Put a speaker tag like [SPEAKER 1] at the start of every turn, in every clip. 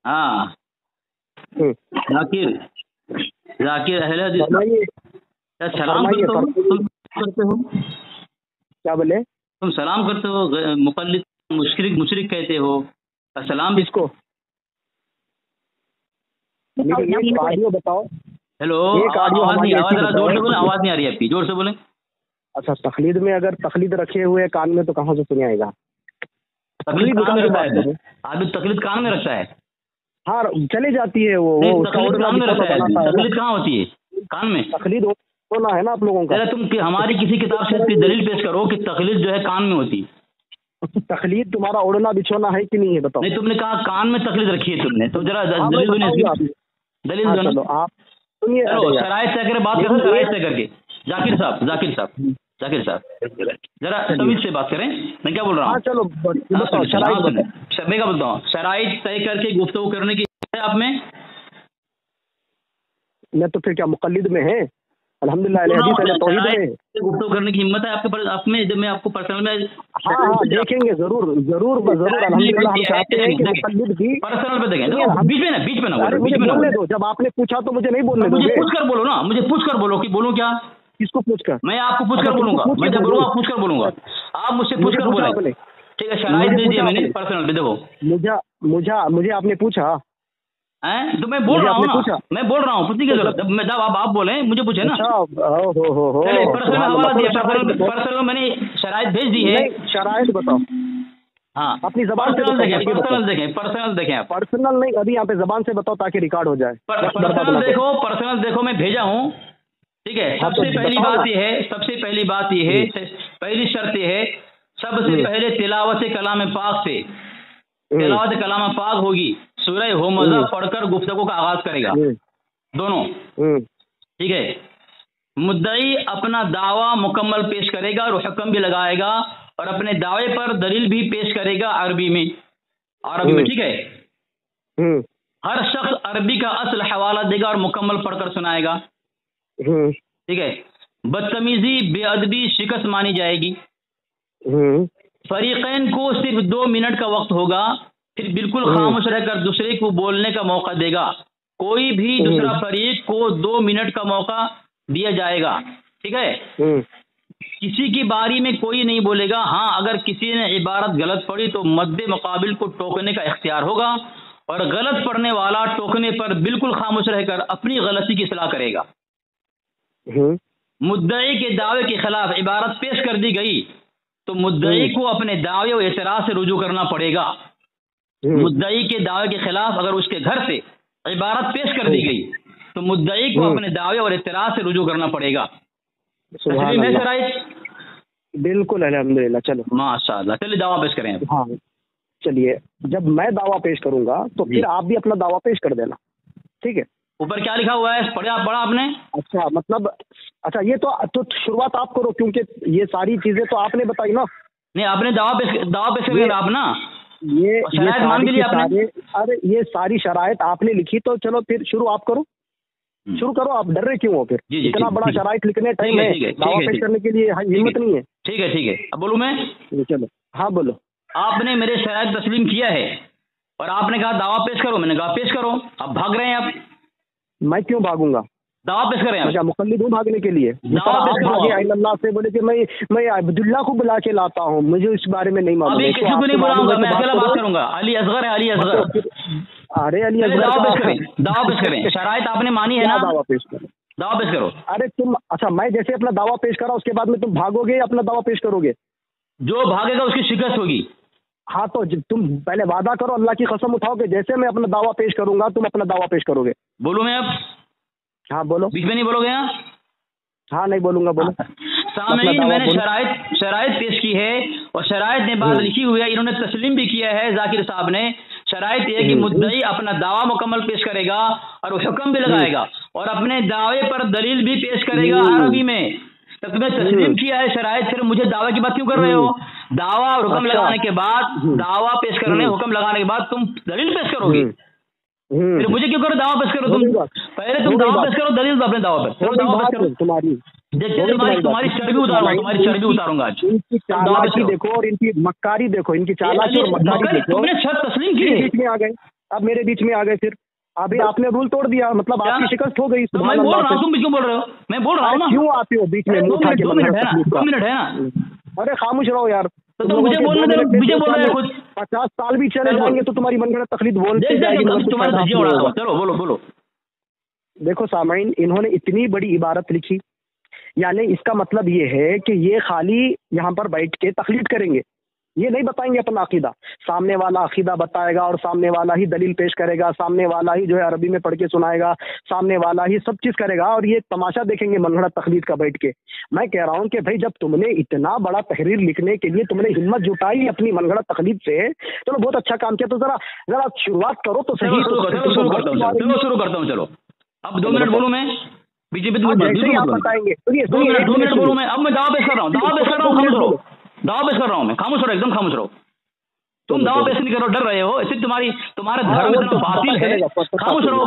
[SPEAKER 1] हाँ जाकिर, जाकिर अहले हदीस,
[SPEAKER 2] फरमाइए
[SPEAKER 1] क्या सलाम करते हो तुम? करते हो
[SPEAKER 2] क्या बोले?
[SPEAKER 1] तुम सलाम करते हो, मुक़ल्लिद मुशरिक मुशरिक कहते हो, सलाम भी।
[SPEAKER 2] किसको? मेरी एक ऑडियो बताओ।
[SPEAKER 1] हेलो,
[SPEAKER 2] एक ऑडियो
[SPEAKER 1] आवाज नहीं,
[SPEAKER 2] हमारी
[SPEAKER 1] आवाज
[SPEAKER 2] ऐसी
[SPEAKER 1] जरा जोर से बोले,
[SPEAKER 2] बताओ।
[SPEAKER 1] आवाज नहीं आ रही है आपकी, जोर से बोले।
[SPEAKER 2] अच्छा, तकलीद में अगर तकलीद रखे हुए कान में तो कहाँ से सुने आएगा?
[SPEAKER 1] तकलीद कान में
[SPEAKER 2] की
[SPEAKER 1] रखता
[SPEAKER 2] बात
[SPEAKER 1] है,
[SPEAKER 2] करो।
[SPEAKER 1] आदमी तकलीद कान में रखता है।
[SPEAKER 2] हाँ, चली जाती है वो
[SPEAKER 1] नहीं,
[SPEAKER 2] उसका
[SPEAKER 1] तकलीद
[SPEAKER 2] ओढ़ना
[SPEAKER 1] कान में रखता है,
[SPEAKER 2] बनाता है।
[SPEAKER 1] तकलीद कहाँ होती है? कान में।
[SPEAKER 2] तकलीद होना है ना आप लोगों का।
[SPEAKER 1] जरा तुम हमारी किसी किताब से इसकी दलील पेश करो कि तकलीद जो है कान में होती।
[SPEAKER 2] तकलीद तुम्हारा ओढ़ना बिछोना है कि नहीं है बताओ?
[SPEAKER 1] नहीं, तुमने कहा कान में तकलीद रखी है तुमने, तो जरा दलील दो ना इसकी। दलील दो ना।
[SPEAKER 2] चलो आप सुनिए।
[SPEAKER 1] चलो शराइत से अगर बात करो, शराइत से करके। जाकिर साहब, जाकिर साहब, जाकिर साहब, जरा तमीज से बात करें, मैं क्या बोल रहा हूँ?
[SPEAKER 2] चलो बताओ, शराइत बताओ।
[SPEAKER 1] मैं क्या बोलता हूँ, शराइत तय करके गुफ्तगू करने की है आप में?
[SPEAKER 2] मैं तो फिर क्या मुक़ल्लिद में है? अल्हम्दुलिल्लाह अहले हदीस अहले तौहीद में
[SPEAKER 1] गुफ्तगू करने की हिम्मत है आपके पास? आप में जब मैं आपको पर्सनल में
[SPEAKER 2] हाँ देखेंगे जरूर जरूर जरूर। अल्हम्दुलिल्लाह हम चाहते हैं कि मुक़ल्लिद की
[SPEAKER 1] पर्सनल पे देखें। देखो बीच में ना, बीच में ना बोलो,
[SPEAKER 2] मुझे बोलने दो। जब आपने पूछा तो मुझे नहीं बोलने
[SPEAKER 1] मुझे
[SPEAKER 2] दोगे?
[SPEAKER 1] पूछ कर बोलो ना, मुझे पूछ कर बोलो कि बोलूं क्या?
[SPEAKER 2] किसको पूछकर?
[SPEAKER 1] मैं आपको पूछ कर बोलूंगा, मैं जब बोलूंगा पूछ कर बोलूंगा, आप मुझसे पूछ कर बोले। ठीक है, शराइत दे दिया मैंने पर्सनल पे। देखो
[SPEAKER 2] मुझे आपने पूछा
[SPEAKER 1] हैं, तो मैं बोल रहा हूँ ना, मैं बोल रहा हूँ, पूछने की जरूरत है। मैं जब आप बोले मुझे पूछे ना। चलिए पर्सनल हवाला दिया, पर्सनल मैंने शराइत भेज दी है।
[SPEAKER 2] शराइत बताओ।
[SPEAKER 1] हाँ
[SPEAKER 2] अपनी जबान से
[SPEAKER 1] देखें, पर्सनल देखें, पर्सनल देखें आप।
[SPEAKER 2] पर्सनल नहीं, अभी यहाँ पे जबान से बताओ ताकि रिकॉर्ड हो जाए।
[SPEAKER 1] पर्सनल देखो, पर्सनल देखो, मैं भेजा हूँ। ठीक है, सबसे पहली बात ये है, सबसे पहली बात ये है, पहली शर्त ये है, सबसे पहले तिलावत कलाम पाक से, तिलावत कलाम पाक होगी, सूरह हुमज़ा पढ़कर गुफ्तगू का आगाज करेगा दोनों। ठीक है, मुद्दई अपना दावा मुकम्मल पेश करेगा और हुक्म भी लगाएगा और अपने दावे पर दलील भी पेश करेगा अरबी में, अरबी में। ठीक है, हर शख्स अरबी का असल हवाला देगा और मुकम्मल पढ़कर सुनाएगा। ठीक है, बदतमीजी बेअदबी शिकस्त मानी जाएगी। फरीकैन को सिर्फ 2 मिनट का वक्त होगा, फिर बिल्कुल खामोश रहकर दूसरे को बोलने का मौका देगा। कोई भी दूसरा फरीक को 2 मिनट का मौका दिया जाएगा। ठीक है, किसी की बारी में कोई नहीं बोलेगा। हाँ, अगर किसी ने इबारत गलत पढ़ी तो मद्दे मुकाबिल को टोकने का इख्तियार होगा और गलत पढ़ने वाला टोकने पर बिल्कुल खामोश रहकर अपनी गलती की इस्लाह करेगा। मुद्दई के दावे के खिलाफ इबारत पेश कर दी गई तो मुद्दई को अपने दावे और एतराज से रुजू करना पड़ेगा। मुद्दई के दावे के खिलाफ अगर उसके घर से इबारत पेश कर दी गई तो मुद्दई को अपने दावे और एतराज से रुजू करना पड़ेगा। तस्लीम है शराइत?
[SPEAKER 2] बिल्कुल अल्हम्दुलिल्लाह। चलो
[SPEAKER 1] माशाअल्लाह, चलिए दावा पेश करें।
[SPEAKER 2] हाँ चलिए, जब मैं दावा पेश करूंगा तो फिर आप भी अपना दावा पेश कर देना। ठीक है,
[SPEAKER 1] ऊपर क्या लिखा हुआ है, पढ़ा आपने?
[SPEAKER 2] अच्छा, मतलब अच्छा, ये तो शुरुआत आप करो क्योंकि ये सारी चीजें तो आपने बताई ना। नहीं,
[SPEAKER 1] आपने दावा पेश कर आप ना,
[SPEAKER 2] ये शराइत मान भी लिया आपने। अरे ये सारी शराइत आपने लिखी तो चलो फिर शुरू आप करो, शुरू करो। आप डर रहे क्यों हो? फिर इतना बड़ा शराइत लिखने टाइम है, दावा पेश करने के लिए हिम्मत नहीं है।
[SPEAKER 1] ठीक है, ठीक है, अब बोलूं मैं?
[SPEAKER 2] चलो हाँ बोलो।
[SPEAKER 1] आपने मेरे शराइत तस्लीम किया है और आपने कहा दावा पेश करो, मैंने कहा पेश करो। अब भाग रहे हैं आप।
[SPEAKER 2] मैं क्यों भागूंगा?
[SPEAKER 1] दावा पेश करें आप।
[SPEAKER 2] क्या मुक़ल्लिद हूँ भागने के लिए? अल्लाह से बोले कि मैं अब्दुल्ला को बुला के लाता हूँ, मुझे इस बारे में नहीं मालूम।
[SPEAKER 1] अभी किसी को नहीं बुलाऊंगा, मैं अकेला बात करूंगा। अली असगर है, अली असगर।
[SPEAKER 2] अरे अली असगर,
[SPEAKER 1] दावा पेश करें, दावा पेश करें। शराइत आपने मानी है ना?
[SPEAKER 2] दावा पेश करो,
[SPEAKER 1] दावा पेश करो।
[SPEAKER 2] अरे तुम, अच्छा मैं जैसे अपना दावा पेश करा उसके बाद में तुम भागोगे या अपना दावा पेश करोगे?
[SPEAKER 1] जो भागेगा उसकी शिकस्त होगी।
[SPEAKER 2] हाँ तो तुम पहले वादा करो, अल्लाह की कसम उठाओ कि जैसे मैं अपना दावा पेश करूंगा तुम अपना दावा पेश करोगे।
[SPEAKER 1] बोलूं मैं अब?
[SPEAKER 2] हाँ बोलो।
[SPEAKER 1] बीच में नहीं बोलोगे?
[SPEAKER 2] हाँ नहीं बोलूंगा, बोलो।
[SPEAKER 1] सामईन, मैंने शराइत पेश की है और शराइत ने बात लिखी हुई है, इन्होंने तस्लीम भी किया है जाकिर साहब ने। शराइत ये कि मुद्दई अपना दावा मुकम्मल पेश करेगा और हुक्म भी लगाएगा और अपने दावे पर दलील भी पेश करेगा अरबी में। तब तुम्हें तस्लीम किया है शराइत, फिर मुझे दावा की बात क्यों कर रहे हो? दावा और हुक्म लगाने के बाद, दावा पेश करने हुक्म लगाने के बाद तुम दलील पेश करोगे, फिर मुझे क्यों करो दावा पेश करो? तुम पहले तुम दावा पेश करो, दलील दो अपने दावा पर। दावा पेश करो तुम्हारी। देखिए तुम्हारी चर्बी उतारूंगा, तुम्हारी चर्बी उतारूंगा आज।
[SPEAKER 2] इनकी चालाकी देखो और इनकी मक्कारी देखो, इनकी चालाकी और मक्कारी देखो।
[SPEAKER 1] तुमने शर्त तस्लीम की,
[SPEAKER 2] बीच में आ गए, अब मेरे बीच में आ गए, फिर अभी आपने रूल तोड़ दिया, मतलब आपकी शिकस्त हो गई।
[SPEAKER 1] तो मैं बोल रहा हूँ, तुम क्यों बोल रहे हो? मैं बोल रहा हूँ ना,
[SPEAKER 2] क्यों आते हो बीच में?
[SPEAKER 1] 2 मिनट है ना,
[SPEAKER 2] अरे खामोश रहो यार।
[SPEAKER 1] तो तुम मुझे बोलने दो, मुझे बोल रहे हो कुछ।
[SPEAKER 2] 50 साल भी चले जाएंगे तो तुम्हारी मनगढ़ंत तकलीद बोलते जाएगी।
[SPEAKER 1] चलो बोलो।
[SPEAKER 2] देखो सामाइन, इन्होंने इतनी बड़ी इबारत लिखी, यानी इसका मतलब ये है कि ये खाली यहाँ पर बैठ के तकलीद करेंगे, ये नहीं बताएंगे अपना अकीदा। सामने वाला अकीदा बताएगा और सामने वाला ही दलील पेश करेगा, सामने वाला ही जो है अरबी में पढ़ के सुनाएगा, सामने वाला ही सब चीज़ करेगा, और ये तमाशा देखेंगे मनगढ़ंत तकलीद का बैठ के। मैं कह रहा हूँ कि भाई जब तुमने इतना बड़ा तहरीर लिखने के लिए तुमने हिम्मत जुटाई अपनी मनगढ़ंत तकलीद से, चलो बहुत अच्छा काम किया, तो जरा शुरुआत करो तो सही।
[SPEAKER 1] शुरू करता हूँ, चलो अब 2 मिनट बोलूँ मैं, बीजेपी
[SPEAKER 2] बताएंगे।
[SPEAKER 1] 2 मिनट बोलूँ मैं, अब मैं दावा पेश कर रहा हूँ, दावा पेश कर रहा हूँ मैं, खामोश रहो, एकदम खामोश रहो। तुम दावा पेश नहीं करो, डर रहे हो, सिर्फ तुम्हारे धर्म इतना बातिल है। खामोश रहो,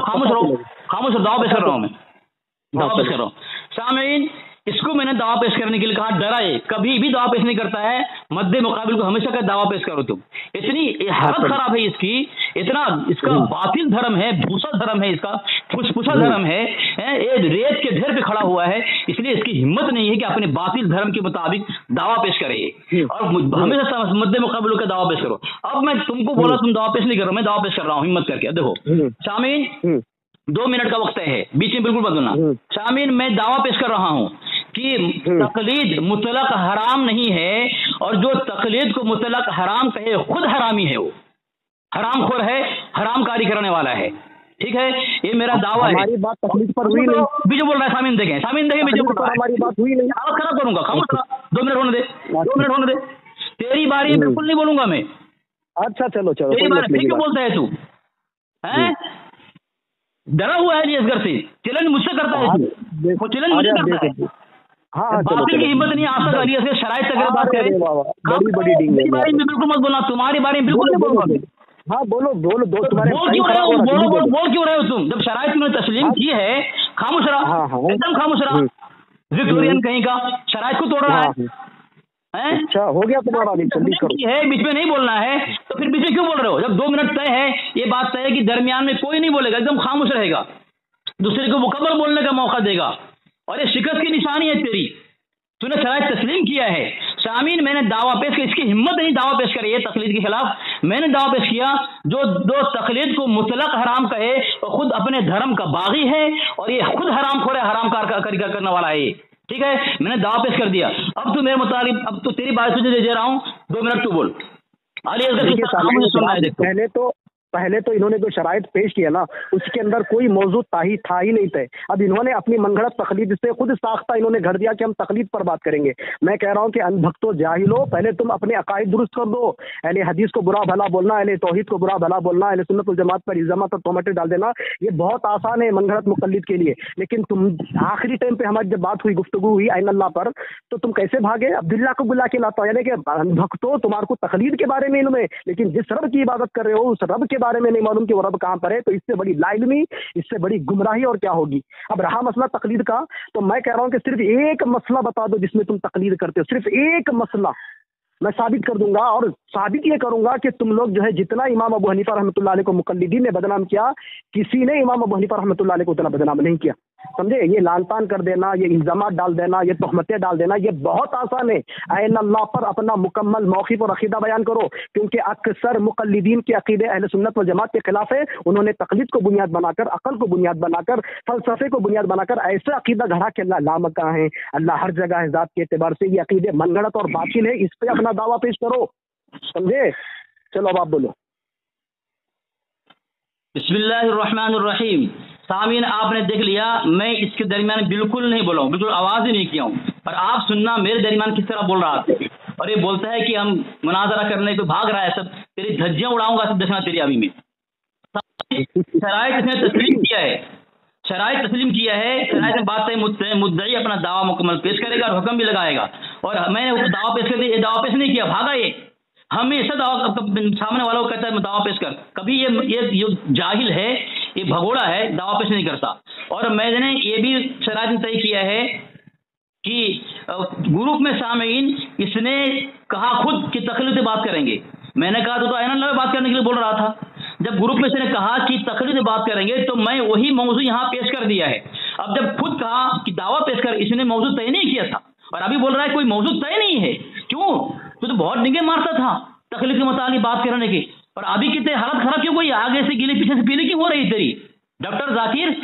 [SPEAKER 1] दावा पेश कर रहा हूँ मैं, दावा पेश कर रहा हूँ। सामीन, इसको मैंने दावा पेश करने के लिए कहा, डराए कभी भी दावा पेश नहीं करता है, मद्दे मुकाबिल को हमेशा का दावा पेश करो तुम। इतनी हालत खराब है इसकी, इतना इसका बातिल धर्म है, भूसा धर्म है, इसका फुसफुसा धर्म है, ये रेत के ढेर पे खड़ा हुआ है, इसलिए इसकी हिम्मत नहीं है कि अपने बातिल धर्म के मुताबिक दावा पेश करे, और हमेशा मद्दे मुकाबिल का दावा पेश करो। अब मैं तुमको बोला तुम दावा पेश नहीं करो, मैं दावा पेश कर रहा हूँ हिम्मत करके। देखो शामीन, 2 मिनट का वक्त है, बीच में बिल्कुल बदलना। शामीन, मैं दावा पेश कर रहा हूँ कि तकलीद मुतलक हराम नहीं है, और जो तकलीद को मुतलक हराम कहे खुद हरामी है, वो हराम खोर है, हराम कारी करने वाला है। ठीक है, ये मेरा दावा है।
[SPEAKER 2] हमारी बात तकलीद पर हुई नहीं।
[SPEAKER 1] बीजो बोल रहा है, सामीन देखें, बीजो बोल रहा है,
[SPEAKER 2] हमारी बात हुई नहीं।
[SPEAKER 1] हालत खराब करूंगा, खामोश रहा, 2 मिनट होने दे, 2 मिनट होने दे, तेरी बारी बिल्कुल नहीं बोलूंगा मैं।
[SPEAKER 2] अच्छा चलो,
[SPEAKER 1] तेरी बारी, फिर क्यों बोलता है तू? हैं, डरा हुआ है असगर से, चैलेंज मुझसे करता है तू, वो चैलेंज मुझे करता है।
[SPEAKER 2] हाँ,
[SPEAKER 1] बातिल की हिम्मत नहीं आ सकता, अली असगर शराइत तक बात करे।
[SPEAKER 2] बड़ी
[SPEAKER 1] बारे में बिल्कुल मत बोलना, तुम्हारी बारे में बिल्कुल नहीं बोलूंगा।
[SPEAKER 2] हाँ बोलो, तुम्हारे
[SPEAKER 1] बोल क्यों रहे हो तुम? जब शराइत तुमने तस्लीम की है, खामोश रहा, एकदम खामोश रहा। विक्टोरियन कहीं का शराइत को तोड़ रहा है।
[SPEAKER 2] अच्छा हो गया तुम्हारा,
[SPEAKER 1] है बीच में नहीं बोलना है, तो फिर बीच में क्यों बोल रहे हो? जब 2 मिनट तय है, ये बात तय है कि दरमियान में कोई नहीं बोलेगा, एकदम खामोश रहेगा, दूसरे को मुकम्मल बोलने का मौका देगा, और ये शिकस्त की निशानी है तेरी, तूने शराइत तस्लीम किया है। शामीन, मैंने दावा पेश किया, इसकी हिम्मत नहीं दावा पेश करी है तकलीद के खिलाफ, मैंने दावा पेश किया जो तकलीद को मुतलक हराम कहे और खुद अपने धर्म का बागी है, और ये खुद हराम खोर है, हराम कार करने वाला है। ठीक है, मैंने दावा पेश कर दिया। अब तू मेरे मुताबिक, अब तो तेरी बात तुझे दे रहा हूँ, 2 मिनट तू बोल।
[SPEAKER 2] पहले तो इन्होंने जो शराइत पेश किया ना, उसके अंदर कोई मौजूद था ही नहीं थे। अब इन्होंने अपनी मनगढ़ंत तकलीद से खुद साख्ता इन्होंने घर दिया कि हम तकलीद पर बात करेंगे। मैं कह रहा हूँ कि अनभक्तो जाहिलो, पहले तुम अपने अकायद दुरुस्त कर दो। अहले हदीस को बुरा भला बोलना, अहले तौहीद को बुरा भला बोलना, अहले सुन्नत वल जमात पर इल्जामात और तोहमतें डाल देना, ये बहुत आसान है मनगढ़ंत मुक़ल्लिद के लिए। लेकिन तुम आखिरी टाइम पे हमारी जब बात हुई, गुफ्तगू हुई आइन अल्लाह पर, तो तुम कैसे भागे? अब्दुल्ला को बुला के लाता, यानी कि अनभक्तो तुम्हारे को तकलीद के बारे में इल्म है, लेकिन जिस रब की इबादत कर रहे हो उस रब के बारे में नहीं मालूम कि वो रब कहाँ पर है। तो इससे बड़ी लाइल्मी, इससे बड़ी गुमराही और क्या होगी? अब रहा मसला तकलीद का, तो मैं कह रहा हूँ कि सिर्फ एक मसला बता दो जिसमें तुम तकलीद करते हो, सिर्फ एक मसला मैं साबित कर दूंगा, और साबित ये करूंगा कि तुम लोग जो है जितना इमाम अबू हनीफा रहमतुल्लाह अलैह को मुक़ल्लिदीन ने बदनाम किया, किसी ने इमाम अबू हनीफा रहमतुल्लाह अलैह को उतना बदनाम नहीं किया। समझे? ये लानतान कर देना, ये इल्जामात डाल देना, ये तोहमतें डाल देना, ये बहुत आसान है। ऐन अल्लाह पर अपना मुकम्मल मौक़िफ़ और अक़ीदा बयान करो, क्योंकि अक्सर मुक़ल्लिदीन के अक़ीदे अहले सुन्नत वल जमात के खिलाफ है। उन्होंने तक़लीद को बुनियाद बनाकर, अक़ल को बुनियाद बनाकर, फ़लसफ़े को बुनियाद बनाकर ऐसा अक़ीदा गढ़ा कि अल्लाह लामकां है, अल्लाह हर जगह है, ज़ात के एतबार से ये अक़ीदे मनगढ़ंत और बातिल है। इस पर अपना दावा पेश करो, समझे? चलो अब आप बोलो।
[SPEAKER 1] बिस्मिल्लाहिर्रहमानिर्रहीम। सामीन, आपने देख लिया, मैं इसके दरमियान बिल्कुल नहीं बोला हूँ, बिल्कुल आवाज़ ही नहीं किया हूँ, और आप सुनना मेरे दरमियान किस तरह बोल रहा था। और ये बोलता है कि हम मुनाजरा करने को भाग रहा है, सब तेरी धज्जियाँ उड़ाऊंगा, सब देखना तेरी अभी में। शराइत इसने तस्लीम किया है, शराइत तस्लीम किया है, शराइत में बात है, मुद्दई अपना दावा मुकम्मल पेश करेगा और हुक्म भी लगाएगा। और मैंने दावा पेश कर दिया, ये दावा पेश नहीं किया, भागा ये। हमेशा दावा सामने वालों को कहता है मैं दावा पेश कर, कभी ये जाहिल है, ये भगोड़ा है, दावा पेश नहीं करता। और मैंने ये भी शराइत में तय किया है کہ گروپ میں سامعین اس نے کہا خود کہ تقلید سے بات کریں گے. میں نے کہا تو عین اللہ بات کرنے کے لیے بول رہا تھا. جب گروپ میں سے نے کہا کہ تقلید سے بات کریں گے تو میں وہی موضوع یہاں پیش کر دیا ہے. اب جب خود کہا کہ دعویٰ پیش کر، اس نے موضوع طے نہیں کیا تھا اور ابھی بول رہا ہے کوئی موضوع طے نہیں ہے. کیوں؟ تو بہت ڈنگے مارتا تھا تقلید کے متعلق بات کرنے کی، اور ابھی کتنے حالت خراب کیوں ہوئی؟ آگے سے گیلے پیچھے سے پیلے کیوں ہو رہی تیری ڈاکٹر ذاکر؟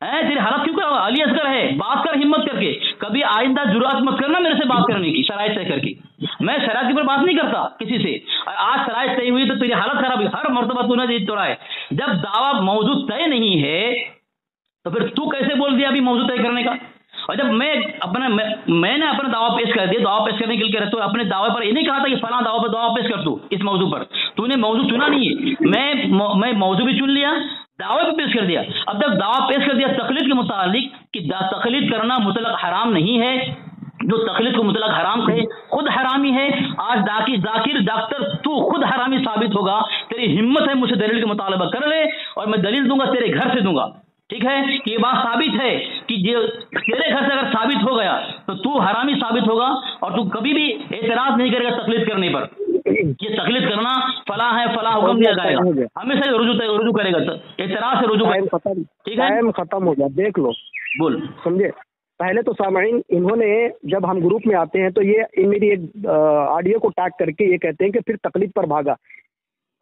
[SPEAKER 1] تیری حالت کیوں کر؟ علی اصغر ہے، بات کر ہمت کر کے. کبھی آئندہ جرأت مت کرنا میرے سے بات کرنے کی شرائط طے کر کے. میں شرائط کے اوپر بات نہیں کرتا کسی سے، اور آج شرائط طے ہوئی تو تیری حالت خراب ہوئی. ہر مرتبہ تو نے توڑا ہے. جب دعویٰ موضوع طے نہیں ہے تو پھر تو کیسے بول دیا ابھی موضوع طے کرنے کا؟ اور جب میں نے اپنا دعویٰ پیش کر دیا، دعویٰ پیش کرنے کے لیے تو اپنے دعوے پر یہ نہیں کہا تھا کہ فلاں دعویٰ پر دعویٰ پیش کر تو اس موضوع پر. تو نے موضوع چنا نہیں ہے. میں موضوع بھی چن لیا، دعوے پہ پیش کر دیا. اب جب دعویٰ پیش کر دیا تقلید کے متعلق کہ تقلید کرنا مطلق حرام نہیں ہے، جو تقلید کو مطلق حرام کہے خود حرامی ہے. آج ذاکر ڈاکٹر تو خود حرامی ثابت ہوگا. تیری ہمت ہے مجھ سے دلیل کا مطالبہ کر لے اور میں دلیل دوں گا، تیرے گھر سے دوں گا. ٹھیک ہے کہ یہ بات ثابت ہے کہ تیرے گھر سے اگر ثابت ہو گیا تو حرامی ثابت ہوگا اور تو کبھی بھی اعتراض نہیں کرے گا تقلید کرنے پر. یہ تقلید کرنا فلاں ہے، فلاں حکم دیا جائے گا، ہمیشہ رجوع کرے گا، اعتراض سے رجوع.
[SPEAKER 2] ٹھیک ہے، ختم ہو گیا. دیکھ لو،
[SPEAKER 1] بول
[SPEAKER 2] سمجھے. پہلے تو سامعین انہوں نے جب ہم گروپ میں آتے ہیں تو یہ میری ایک آڈیو کو ٹیگ کر کے یہ کہتے ہیں کہ پھر تقلید پر بھاگا.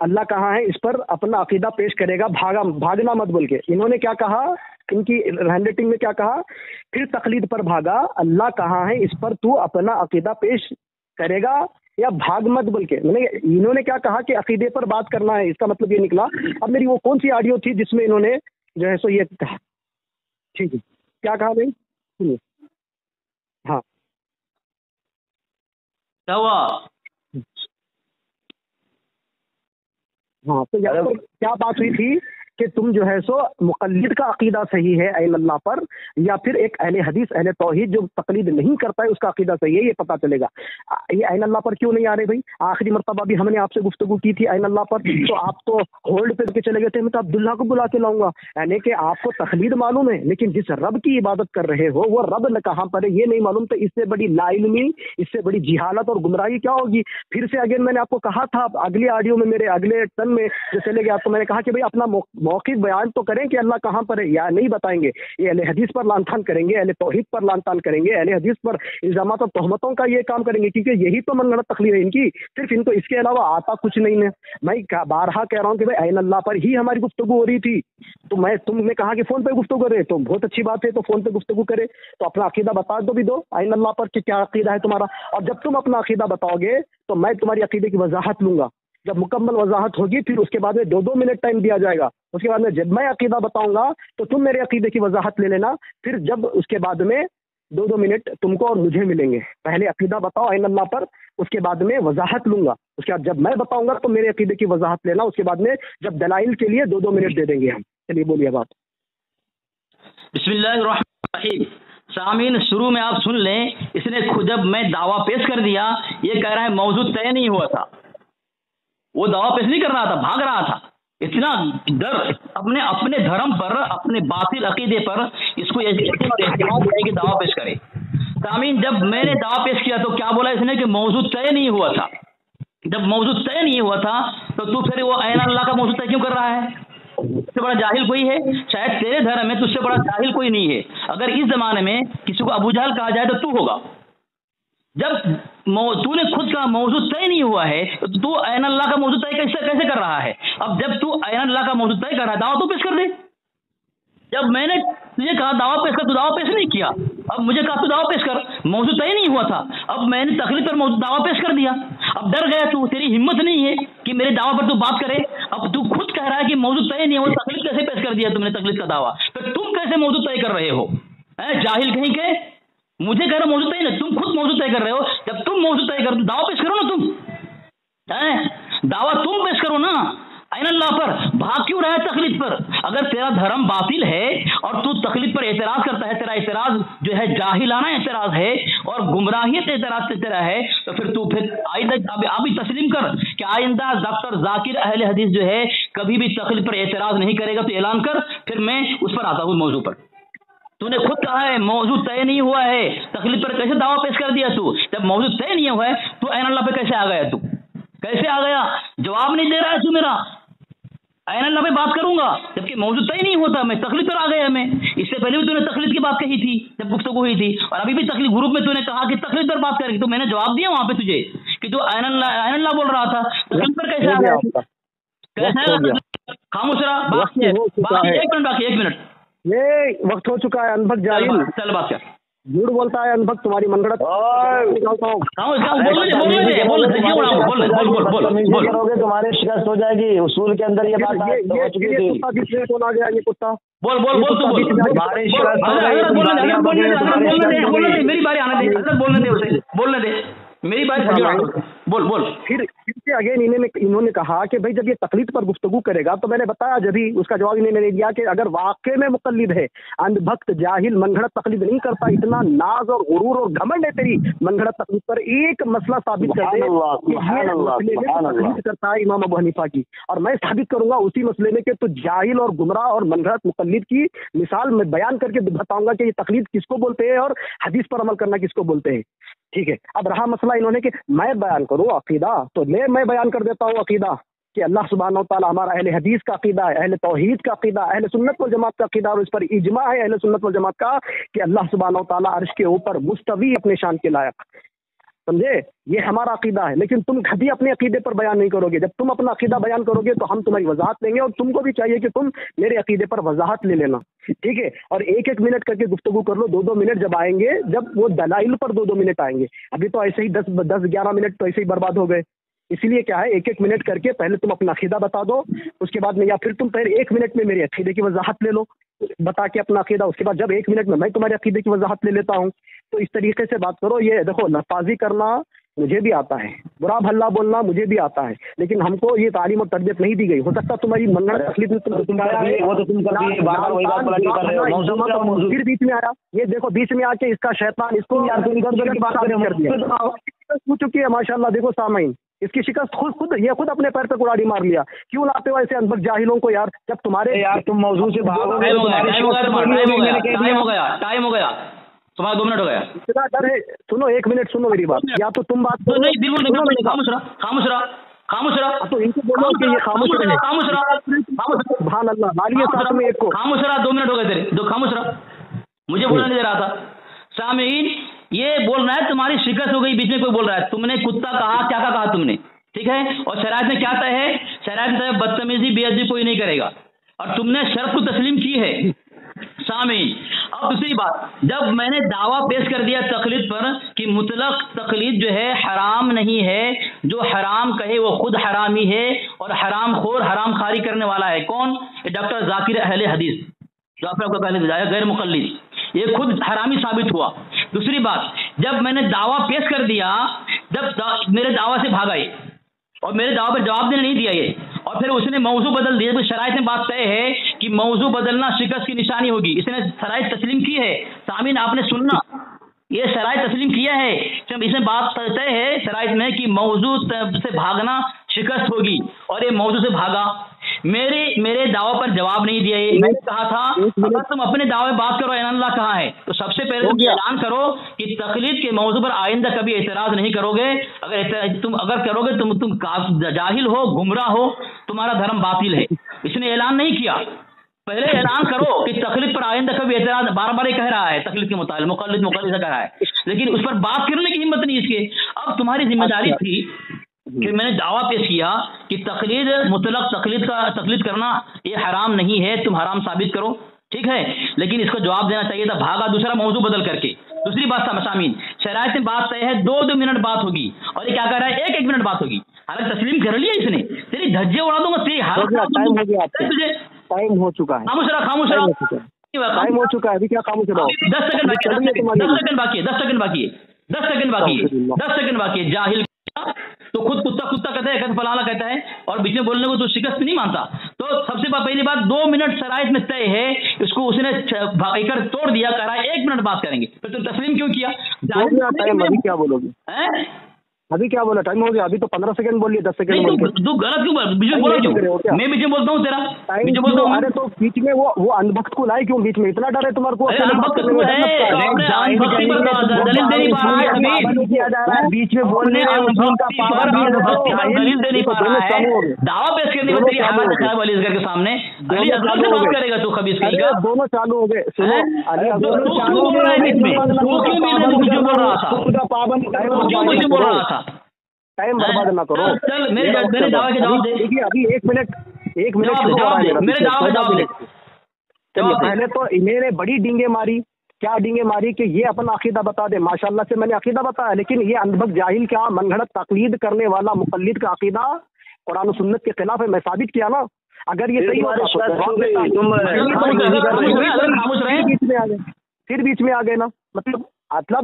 [SPEAKER 2] اللہ کہاں ہے اس پر اپنا عقیدہ پیش کرے گا، بھاگنا مت بول کے. انہوں نے کیا کہا، ان کی ہینڈ رائٹنگ میں کیا کہا، پھر تقلید پر بھاگا. اللہ کہاں ہے اس پر تو اپنا عقیدہ پیش کرے گا یا بھاگ مت بول کے. انہوں نے کیا کہا کہ عقیدے پر بات کرنا ہے، اس کا مطلب یہ نکلا. اب میری وہ کون سی آڈیو تھی جس میں انہوں نے جو ہے سو یہ کہا؟ ٹھیک ہے، کیا کہا بھائی؟ ہاں
[SPEAKER 1] کیا ہوا؟
[SPEAKER 2] ہاں تو یہاں پر کیا بات ہوئی تھی کہ تم جو ہے سو مقلد کا عقیدہ صحیح ہے عین اللہ پر، یا پھر ایک اہل حدیث اہل توحید جو تقلید نہیں کرتا ہے اس کا عقیدہ صحیح ہے. یہ پتہ چلے گا. یہ عین اللہ پر کیوں نہیں آ رہے بھائی؟ آخری مرتبہ بھی ہم نے آپ سے گفتگو کی تھی عین اللہ پر، تو آپ تو ہولڈ پہ کے چلے گئے تھے. میں تو عبداللہ کو بلا کے لاؤں گا. یعنی کہ آپ کو تقلید معلوم ہے لیکن جس رب کی عبادت کر رہے ہو وہ رب کہاں پر ہے یہ نہیں معلوم. تو اس سے بڑی لا علمی، اس سے بڑی جہالت اور گمراہی کیا ہوگی؟ پھر سے اگین میں نے آپ کو کہا تھا اگلی آڈیو میں، میرے اگلے ٹن میں جو چلے گئے، آپ کو میں نے کہا کہ بھائی اپنا موقف بیان تو کریں کہ اللہ کہاں پر ہے، یا نہیں بتائیں گے. یہ اہل حدیث پر لان تان کریں گے، اہل توحید پر لان تان کریں گے، اہل حدیث پر الزامات اور تہمتوں کا یہ کام کریں گے، کیونکہ یہی تو من گھڑت تقلید ہے ان کی. صرف ان کو اس کے علاوہ آتا کچھ نہیں ہے. میں بارہا کہہ رہا ہوں کہ بھائی عین اللہ پر ہی ہماری گفتگو ہو رہی تھی. تو تم نے کہا کہ فون پہ گفتگو کرے تو بہت اچھی بات ہے، تو فون پہ گفتگو کرے تو اپنا عقیدہ بتا دو بھی دو عین اللہ پر کہ کیا عقیدہ ہے تمہارا. اور جب تم اپنا عقیدہ بتاؤ گے تو میں تمہاری عقیدے کی وضاحت لوں گا. جب مکمل وضاحت ہوگی پھر اس کے بعد میں 2 منٹ ٹائم دیا جائے گا. اس کے بعد میں جب میں عقیدہ بتاؤں گا تو تم میرے عقیدے کی وضاحت لے لینا. پھر جب اس کے بعد میں 2 منٹ تم کو اور مجھے ملیں گے. پہلے عقیدہ بتاؤ عین اللہ پر، اس کے بعد میں وضاحت لوں گا. اس کے بعد جب میں بتاؤں گا تو میرے عقیدے کی وضاحت لینا. اس کے بعد میں جب دلائل کے لیے 2 منٹ دے دیں گے ہم. چلیے بولیے بات.
[SPEAKER 1] بسم اللہ الرحمن الرحیم. سامعین شروع میں آپ سن لیں، اس نے جب میں دعویٰ پیش کر دیا یہ کہہ رہا ہے موضوع طے نہیں ہوا تھا. وہ دعویٰ پیش نہیں کر رہا تھا، بھاگ رہا تھا. اتنا ڈر اپنے دھرم پر، اپنے باطل عقیدے پر اس کو اعتماد ہے کہ دعویٰ پیش کرے. سامعین جب میں نے دعویٰ پیش کیا تو کیا بولا اس نے کہ موضوع طے نہیں ہوا تھا. جب موضوع طے نہیں ہوا تھا تو پھر وہ عین اللہ کا موضوع طے کیوں کر رہا ہے؟ اس سے بڑا جاہل کوئی ہے؟ شاید تیرے دھرم میں تجھ سے بڑا جاہل کوئی نہیں ہے. اگر اس زمانے میں کسی کو ابو جہل کہا جائے تو ہوگا. جب تو نے خود کا موضوع طے نہیں ہوا ہے تو عین اللہ کا موضوع طے کیسے کر رہا ہے؟ اب جب تو عین اللہ کا موضوع طے کر رہا ہے دعویٰ تو پیش کر دے. جب میں نے تجھے کہا دعویٰ پیش کر تو دعویٰ پیش نہیں کیا. اب مجھے کہا تو دعویٰ پیش کر، موضوع طے نہیں ہوا تھا. اب میں نے تقلید پر دعویٰ پیش کر دیا. اب ڈر گیا تو، تیری ہمت نہیں ہے کہ میرے دعویٰ پر تو بات کرے. اب تو خود کہہ رہا ہے کہ موضوع طے نہیں ہوا، تقلید کیسے پیش کر دیا تم نے تقلید کا دعویٰ؟ پھر تم کیسے موضوع طے کر رہے ہو؟ جاہل کہیں کہ مجھے کہہ رہا موضوع طے نہیں، تم خود موضوع طے کر رہے ہو. جب تم موضوع طے کر دعویٰ پیش کرو نا، تم دعویٰ تم پیش کرو نا عین اللہ پر. بھاگ کیوں رہا ہے تقلید پر؟ اگر تیرا دھرم باطل ہے اور تو تقلید پر اعتراض کرتا ہے، تیرا اعتراض جو ہے جاہلانہ اعتراض ہے اور گمراہیت اعتراض سے تیرا ہے، تو پھر آئندہ ابھی تسلیم کر کہ آئندہ ڈاکٹر ذاکر اہل حدیث جو ہے کبھی بھی تقلید پر اعتراض نہیں کرے گا. تو اعلان کر، پھر میں اس پر آتا ہوں موضوع پر. तूने खुद कहा है मौजू तय नहीं हुआ है, तकलीद पर कैसे दावा पेश कर दिया तू? जब मौजू तय नहीं हुआ है तो ऐन अल्लाह पे कैसे आ गया तू? कैसे आ गया? जवाब नहीं दे रहा है तू मेरा। ऐन अल्लाह पे बात करूंगा जबकि मौजू तय नहीं होता, मैं तकलीद पर आ गया। मैं इससे पहले भी तूने तकलीद की बात कही थी जब गुफ्तगू हुई थी, और अभी भी तकलीद ग्रुप में तूने कहा कि तकलीद पर बात करेंगे, तो मैंने जवाब दिया वहां पे तुझे कि तू ऐन अल्लाह बोल रहा था, तकलीद पर कैसे आ गया? कैसे आएगा? खामोश रहा, बाकी 1 मिनट बाकी, 1 मिनट।
[SPEAKER 2] ये वक्त हो चुका है। अनभक्त जाहिल,
[SPEAKER 1] चल बात कर।
[SPEAKER 2] झूठ बोलता है अनभक्त, तुम्हारी मनगढ़ंत
[SPEAKER 3] करोगे तुम्हारे शिकस्त हो जाएगी। उसूल के अंदर ये बात
[SPEAKER 2] कौन आ गया? ये कुत्ता
[SPEAKER 1] बोल मेरी बारी आने दे, बोलने दे उसे, बोलने दे मेरी बारी। बोल
[SPEAKER 2] फिर से अगेन इन्होंने कहा कि भाई जब ये तकलीद पर गुफ्तगू करेगा, तो मैंने बताया जब ही उसका जवाब इन्होंने दिया कि अगर वाकई में मुकल्लिद है, अंधभक्त जाहिल मनगढ़ंत तकलीद नहीं करता, इतना नाज और गुरूर और घमंड है तेरी मनगढ़ंत तकलीद पर, एक मसला साबित कर दे तकलीद करता है इमाम अबू हनीफा की, और मैं साबित करूंगा उसी मसले में कि तो जाहिल और गुमराह और मनगढ़ंत मुकल्लिद की मिसाल मैं बयान करके बताऊंगा कि ये तकलीद किसको बोलते हैं और हदीस पर अमल करना किसको बोलते हैं। ठीक है, अब रहा मसला इन्होंने कि मैं बयान करूं अकीदा, तो मैं बयान कर देता हूं अकीदा कि अल्लाह सुब्हानहू व तआला हमारा अहले हदीस का अकीदा है, अहले तौहीद का अकीदा, अहले सुन्नत वल जमात का अकीदा, और इस पर इजमा है अहले सुन्नत वल जमात का कि अल्लाह सुब्हानहू व तआला अर्श के ऊपर मुस्तवी अपने शान के लायक। समझे? ये हमारा अकीदा है। लेकिन तुम कभी अपने अकीदे पर बयान नहीं करोगे। जब तुम अपना अकीदा बयान करोगे तो हम तुम्हारी वजाहत लेंगे, और तुमको भी चाहिए कि तुम मेरे अकीदे पर वजाहत ले लेना। ठीक है, और 1-1 मिनट करके गुफ्तगू कर लो। 2-2 मिनट जब आएंगे, जब वो दलाइल पर 2-2 मिनट आएंगे। अभी तो ऐसे ही 10-11 मिनट तो ऐसे ही बर्बाद हो गए। इसीलिए क्या है, 1-1 मिनट करके पहले तुम अपना अकीदा बता दो, उसके बाद में, या फिर तुम पहले 1 मिनट में मेरे अकीदे की वजाहत ले लो बता के अपना अकीदा, उसके बाद जब 1 मिनट में मैं तुम्हारे अकीदे की वजाहत ले लेता हूँ। तो इस तरीके से बात करो। ये देखो, लफाजी करना मुझे भी आता है, बुरा भला बोलना मुझे भी आता है, लेकिन हमको ये तालीम और तरबियत नहीं दी गई। हो सकता तुम्हारी मनगढ़ तकलीफ में फिर बीच में आया। ये देखो, बीच में आके इसका शैतान इसको कर दिया हो चुकी है। माशाल्लाह, देखो सामईन, इसकी शिकस्त खुद अपने पैर पे कुराड़ी मार लिया। क्यों लाते हो ऐसे अनबक जाहिलों को यार? जब तुम्हारे
[SPEAKER 3] यार तुम मौजूद से भागोगे,
[SPEAKER 1] टाइम हो गया तुम्हारा, 2 मिनट हो गया।
[SPEAKER 2] इतना डर है? सुनो, 1 मिनट सुनो मेरी बात, या तो तुम बात करो।
[SPEAKER 1] नहीं, बिल्कुल नहीं, खामोश रहा। तो
[SPEAKER 2] इनको बोलो कि ये खामोश रहा। सुभान अल्लाह, मारिए साथ में एक को।
[SPEAKER 1] खामोश रहा, 2 मिनट हो गए तेरे, 2 खामोश रहा, मुझे बोलने नहीं दे रहा था। सामीन, ये बोल रहा है तुम्हारी शिकस्त हो गई, बीच में कोई बोल रहा है तुमने कुत्ता कहा, क्या कहा तुमने? ठीक है, और शरायत में क्या तय है? शरायत में बदतमीजी बेअदबी कोई नहीं करेगा, और तुमने शर्त को तस्लीम की है। सामीन, अब दूसरी बात, जब मैंने दावा पेश कर दिया तकलीद पर कि मुतलक तकलीद जो है हराम नहीं है, जो हराम कहे वो खुद हरामी है, और हराम खोर हराम खारी करने वाला है। कौन? डॉक्टर जाकिर अहले हदीस, जो आपने आपको पहले बताया, गैर मुकल्लिद, ये खुद हरामी साबित हुआ। दूसरी बात, जब मैंने दावा पेश कर दिया, जब मेरे दावा से भाग आए और मेरे दावा पर जवाब देने नहीं दिया ये, और फिर उसने मौजू बदल दिया। शराइत में बात तय है कि मौजू बदलना शिकस्त की निशानी होगी, इसने शराइत तस्लीम की है। सामीन, आपने सुनना, ये शराइत तस्लीम किया है, इसमें बात तय है शराइत में कि मौजू से भागना शिकस्त होगी, और ये मौजू से भागा। मेरे दावा पर जवाब नहीं दिया। मैंने कहा था अगर तुम अपने दावे बात करो अल्लाह कहाँ है, तो सबसे पहले तुम ऐलान करो कि तकलीद के मौजू पर आइंदा कभी एतराज नहीं करोगे। अगर करोगे तुम जाहिल हो, गुमराह हो, तुम्हारा धर्म बातिल है। इसने ऐलान नहीं किया, पहले ऐलान करो कि तकलीद पर आइंदा कभी एतराज, बार बार कह रहा है तकलीद के मुताबिक मुकल्लिद से कह रहा है, लेकिन उस पर बात करने की हिम्मत नहीं इसके। अब तुम्हारी जिम्मेदारी थी कि मैंने दावा पेश किया कि तकलीद मुतलक तकलीद करना ये हराम नहीं है, तुम हराम साबित करो। ठीक है, लेकिन इसको जवाब देना चाहिए था, भागा दूसरा मौजू बदल करके। दूसरी बात सामीन, शरायत में बात तय है 2-2 मिनट बात होगी, और ये क्या कर रहा है, 1-1 मिनट बात होगी। हालांकि तस्लीम कर लिया इसने, तेरी धज्जे उड़ा दूंगा, तेरी हालत तुझे।
[SPEAKER 2] टाइम हो चुका है,
[SPEAKER 1] खामोश रहा।
[SPEAKER 2] टाइम हो चुका है, अभी क्या खामोश रहो?
[SPEAKER 1] 10 सेकंड बाकी है। जाहिल तो खुद कुत्ता कहता है, फलाना कहता है, और बीच में बोलने को तो शिकस्त नहीं मानता। तो सबसे पहली बात, 2 मिनट शराइत में तय है, इसको उसने भागकर तोड़ दिया, कह रहा है 1 मिनट बात करेंगे, तो तुम तस्लीम क्यों किया?
[SPEAKER 2] टाइम अभी क्या बोलोगे? अभी क्या बोला, टाइम हो गया, अभी तो 15 सेकंड बोलिए, 10 सेकंड बोल के।
[SPEAKER 1] तू गलत क्यों बीच में बोला क्यों? मैं बीच में बोलता हूँ तेरा, बीच में बोलता हूँ।
[SPEAKER 2] अरे तो बीच में वो अंधभक्त को लाए क्यों बीच में? इतना डर है तुम्हारे को?
[SPEAKER 1] दलील दे नहीं पा रहा है,
[SPEAKER 3] बीच में बोलने
[SPEAKER 1] दलील दे नहीं पा रहा है, दावा पेश करने में तेरी हालत खराब अली असगर के सामने। अली असगर से बात करेगा तू खबीस कहीं का?
[SPEAKER 2] दोनों चालू हो गए। सुनो,
[SPEAKER 1] तू क्यों बोल रहा है बीच में? तू क्यों मुझे बोल रहा था? क्यों मुझे बोल रहा था?
[SPEAKER 2] टाइम बर्बाद ना करो।
[SPEAKER 1] चल मेरे दावा के जवाब दे।
[SPEAKER 2] देखिए अभी एक मिनट
[SPEAKER 1] जवाब दे, मेरे दावा के जवाब दे।
[SPEAKER 2] चलिए पहले तो इन्हें बड़ी डींगे मारी, क्या डींगे मारी कि ये अपना अकीदा बता दे। माशाल्लाह से मैंने अकीदा बताया, लेकिन ये अंधभक्त जाहिल क्या मनगढ़ंत तकलीद करने वाला मुकल्लिद का अकीदा कुरान और सुन्नत के खिलाफ है। मैं साबित किया ना, अगर ये सही होता फिर बीच में आ गए ना। मतलब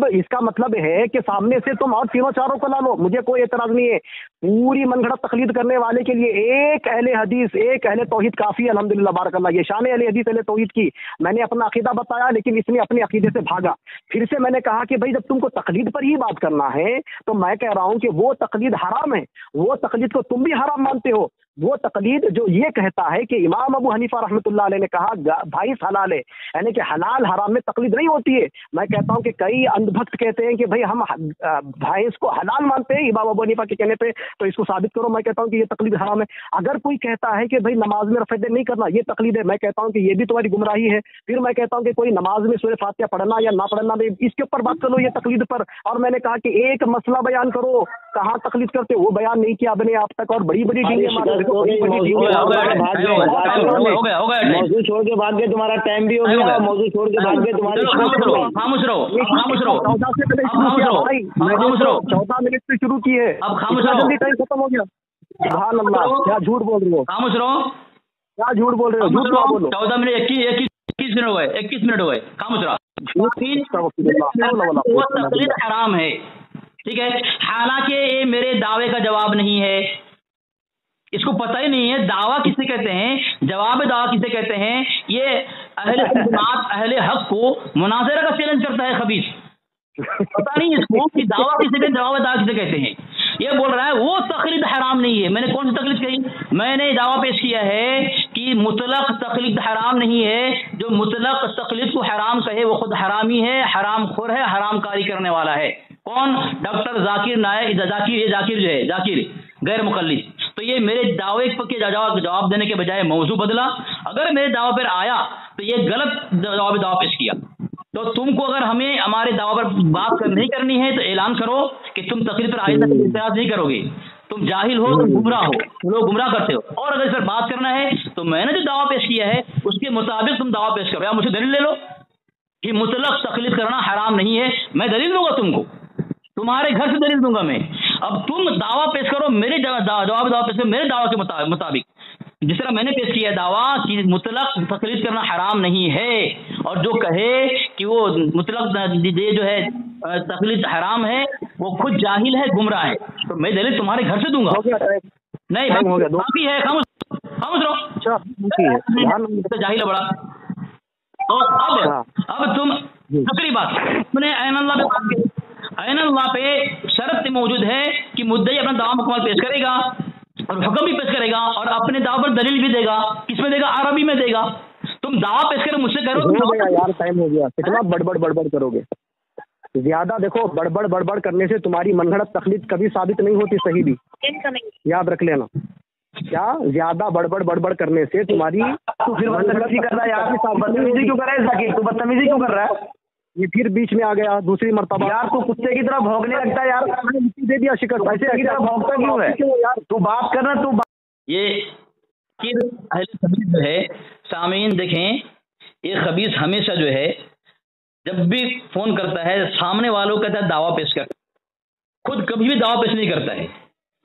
[SPEAKER 2] इसका मतलब है कि सामने से तुम और तीनों चारों को ला लो, मुझे कोई एतराज नहीं है। पूरी मनगढ़ंत तकलीद करने वाले के लिए एक अहले हदीस, एक अहले तौहीद काफी। अल्हम्दुलिल्लाह बारकल्लाह, ये शान अहले हदीस अहले तौहीद की। मैंने अपना अकीदा बताया, लेकिन इसने अपने अकीदे से भागा। फिर से मैंने कहा कि भाई जब तुमको तकलीद पर ही बात करना है तो मैं कह रहा हूं कि वो तकलीद हराम है, वो तकलीद को तुम भी हराम मानते हो। वो तकलीद जो ये कहता है कि इमाम अबू हनीफा रहमतुल्लाह अलैह ने कहा भाई हलाल है, यानी कि हलाल हराम में तकलीद नहीं होती है। मैं कहता हूं कि कई अंधभक्त कहते हैं कि भाई हम भैंस को हलाल मानते हैं इमाम अबू हनीफा के कहने पे, तो इसको साबित करो। मैं कहता हूं कि ये तकलीद हराम है। अगर कोई कहता है कि भाई नमाज में रफ़ नहीं करना ये तकलीद है, मैं कहता हूं कि ये भी तुम्हारी गुमराही है। फिर मैं कहता हूं कि कोई नमाज में सूरह फातिहा पढ़ना या ना पढ़ना, इसके ऊपर बात करो, ये तकलीद पर। और मैंने कहा कि एक मसला बयान करो, कहाँ तकलीद करते वो बयान नहीं किया आपने आप तक, और बड़ी बड़ी डींगे मार।
[SPEAKER 3] मौजूद छोड़ के भाग गए, तुम्हारा टाइम भी हो गया। मौजूद छोड़ के भाग गए, तुम्हारे
[SPEAKER 1] खामोश रहो।
[SPEAKER 2] 14 मिनट से शुरू की है,
[SPEAKER 1] अब खामोश रहो,
[SPEAKER 2] जल्दी टाइम खत्म हो गया। सुभान अल्लाह, क्या झूठ बोल रहे हो,
[SPEAKER 1] खामोश रहो,
[SPEAKER 2] क्या झूठ बोल रहे हो, झूठ ना बोलो।
[SPEAKER 1] 14 मिनट 21 मिनट हो गए, 21 मिनट हो गए, खामोश रहो। वो तकलीद हराम है, ठीक है। हालांकि ये मेरे दावे का जवाब नहीं है, इसको पता ही नहीं है दावा किसे कहते हैं, जवाब दावा किसे कहते हैं। ये अहले सुन्नत अहले हक को मुनाज़रा का चैलेंज करता है खबीस, पता नहीं इसको कि दावा किसे कहते हैं, जवाब दावा किसे कहते हैं। ये बोल रहा है वो तकलीद हराम नहीं है। मैंने कौन सी तकलीद कही? मैंने दावा पेश किया है कि मुतलक तकलीद हराम नहीं है। जो मुतलक तकलीद को हराम कहे वो खुद हरामी है, हराम खोर है, हराम कारी करने वाला है। कौन? डॉक्टर जाकिर नायक, जाकिर जो है, जाकिर गैर मुकल्लिद। तो ये मेरे दावे के जवाब देने के बजाय मौजू बदला। अगर मेरे दावा पर आया तो ये गलत दावा पेश किया। तो तुमको अगर हमें हमारे दावा पर बात नहीं करनी है तो ऐलान करो कि तुम तकरीर पर आइंदा इत्याद नहीं करोगे। तुम जाहिल हो, तुम गुमराह हो, तुम लोग गुमराह करते हो। और अगर इस पर बात करना है तो मैंने जो दावा पेश किया है उसके मुताबिक तुम दावा पेश करो। या मुझे दलील ले लो कि मुतलक तकलीद करना हराम नहीं है, मैं दलील दूंगा तुमको, तुम्हारे घर से दलील दूंगा मैं। अब तुम दावा पेश करो, मेरे जवाब दावा पेश करो मेरे दावा के मुताबिक, जिस तरह मैंने पेश किया दावा कि मुतलक तकलीद करना हराम नहीं है। और जो कहे कि वो मुतलक जो है तकलीद हराम है वो खुद जाहिल है, गुमराह है। तो मैं दलील तुम्हारे घर से दूंगा। नहीं बाकी है, खामोश रहो, जाहिल है बड़ा। और अब तुम दूसरी बात, तुमने ऐन अल्लाह पे बात की। ऐन अल्लाह पे शर्त मौजूद है कि मुद्दई अपना दावा मुकम्मल पेश करेगा और हुक्म भी पेश करेगा और अपने दावा पर दलील भी देगा। किसमें देगा? अरबी में देगा। तुम दावा पेश करो, मुझसे करो
[SPEAKER 2] यार, टाइम हो गया। कितना बड़बड़ करोगे? ज्यादा देखो, बड़बड़ करने से तुम्हारी मनगढ़ंत तकलीद कभी साबित नहीं होती, सही भी याद रख लेना। क्या ज्यादा बड़बड़ करने से तुम्हारी,
[SPEAKER 3] तू फिर बदतमीजी कर रहा है यार, बदतमीजी क्यों कर रहा है जाकिर? तू बदतमीजी क्यों कर रहा है?
[SPEAKER 2] ये फिर बीच में आ गया दूसरी मर्तबा।
[SPEAKER 3] यार तू कुत्ते की तरह भौंकने लगता है यार,
[SPEAKER 2] दे दिया शिकस्त,
[SPEAKER 3] ऐसे की तरह भौंकता क्यों है यार? तू बात करना, तू
[SPEAKER 1] ये खबीस जो है, सामीन देखें, ये खबीस हमेशा जो है जब भी फोन करता है सामने वालों का दावा पेश कर, खुद कभी भी दावा पेश नहीं करता है।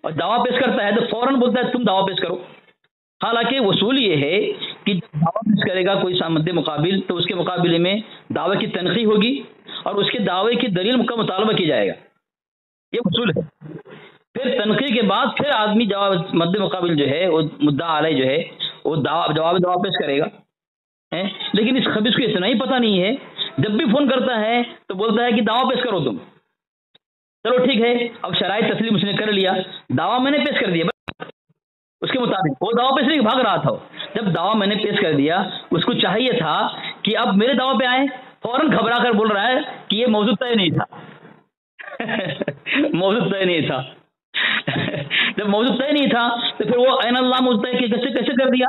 [SPEAKER 1] और दावा पेश करता है तो फौरन बोलता है तुम दावा पेश करो। हालांकि वसूल ये है कि दावा पेश करेगा कोई सामद्दे मुकाबिल तो उसके मुकाबले में दावे की तनखी होगी और उसके दावे की दलील का मुतालबा किया जाएगा, ये वसूल है। फिर तनखी के बाद फिर आदमी जवाब मद्दे मुकाबिल जो है वो मुद्दा आलय जो है वो जवाब पेश करेगा है। लेकिन इस खबीस को इतना ही पता नहीं है, जब भी फोन करता है तो बोलता है कि दावा पेश करो तुम। چلو ٹھیک ہے، اب شرائط تسلیم اس نے کر لیا، دعویٰ میں نے پیش کر دیا اس کے مطابق، وہ دعویٰ پیش نہیں بھاگ رہا تھا، جب دعویٰ میں نے پیش کر دیا اس کو چاہیے تھا کہ اب میرے دعویٰ پہ آئے، فوراً گھبرا کر بول رہا ہے کہ یہ موضوع طے نہیں تھا موضوع طے نہیں تھا جب موضوع طے نہیں تھا تو پھر وہ عین اللہ موضوع طے کیسے کر دیا؟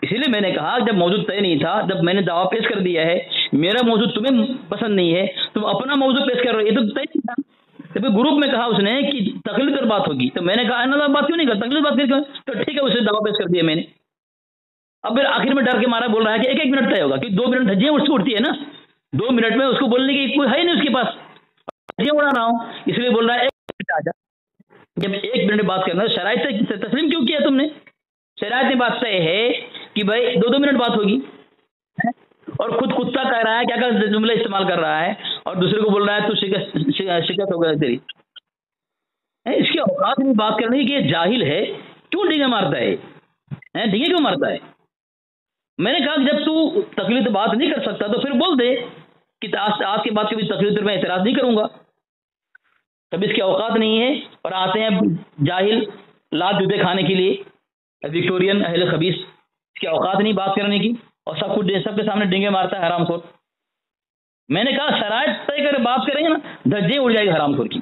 [SPEAKER 1] اسی لیے میں نے کہا جب موضوع طے نہیں تھا، جب میں نے دعویٰ پیش کر دیا ہے، میرا موضوع تمہیں پسند نہیں ہے، تم اپنا موضوع پیش کر رہے ہو، یہ تو طے نہیں تھا۔ تو پھر گروپ میں کہا اس نے کہ تقلید پر بات ہوگی، تو میں نے کہا عین اللہ بات کیوں نہیں کر، تقلید بات کیوں؟ تو ٹھیک ہے، اسے دعویٰ پیش کر دیا میں نے۔ اب پھر آخر میں ڈر کے مارا بول رہا ہے کہ ایک منٹ طے ہوگا، کہ 2 منٹ دھجیاں اس کو اڑتی ہے نا، 2 منٹ میں اس کو بولنے کی کوئی ہے نہیں اس کے پاس، دھجیاں اڑا رہا ہوں، اس لیے بول رہا ہے 1 منٹ آ جا۔ جب 1 منٹ بات کرنا شرائط سے تسلیم کیوں کیا تم نے؟ شرائط میں بات طے ہے کہ بھائی 2 منٹ بات ہوگی، اور خود کتا کہہ رہا ہے، کیا کیا جملے استعمال کر رہا ہے، اور دوسرے کو بول رہا ہے تو شکست ہو گیا تیری۔ اس کی اوقات میں بات کرنے کی، یہ جاہل ہے، کیوں ڈینگے مارتا ہے، ڈینگے کیوں مارتا ہے؟ میں نے کہا کہ جب تو تقلید بات نہیں کر سکتا تو پھر بول دے کہ آج کے بعد کبھی تقلید پر میں اعتراض نہیں کروں گا۔ کبھی اس کی اوقات نہیں ہے، اور آتے ہیں جاہل لات جوتے کھانے کے لیے، وکٹورین اہل خبیث، اس کی اوقات نہیں بات کرنے کی، اور سب کے سامنے ڈینگے مارتا ہے حرام خور۔ میں نے کہا شرائط طے کر بات کریں گے نا، دھجے اڑ جائے گی حرام خور کی۔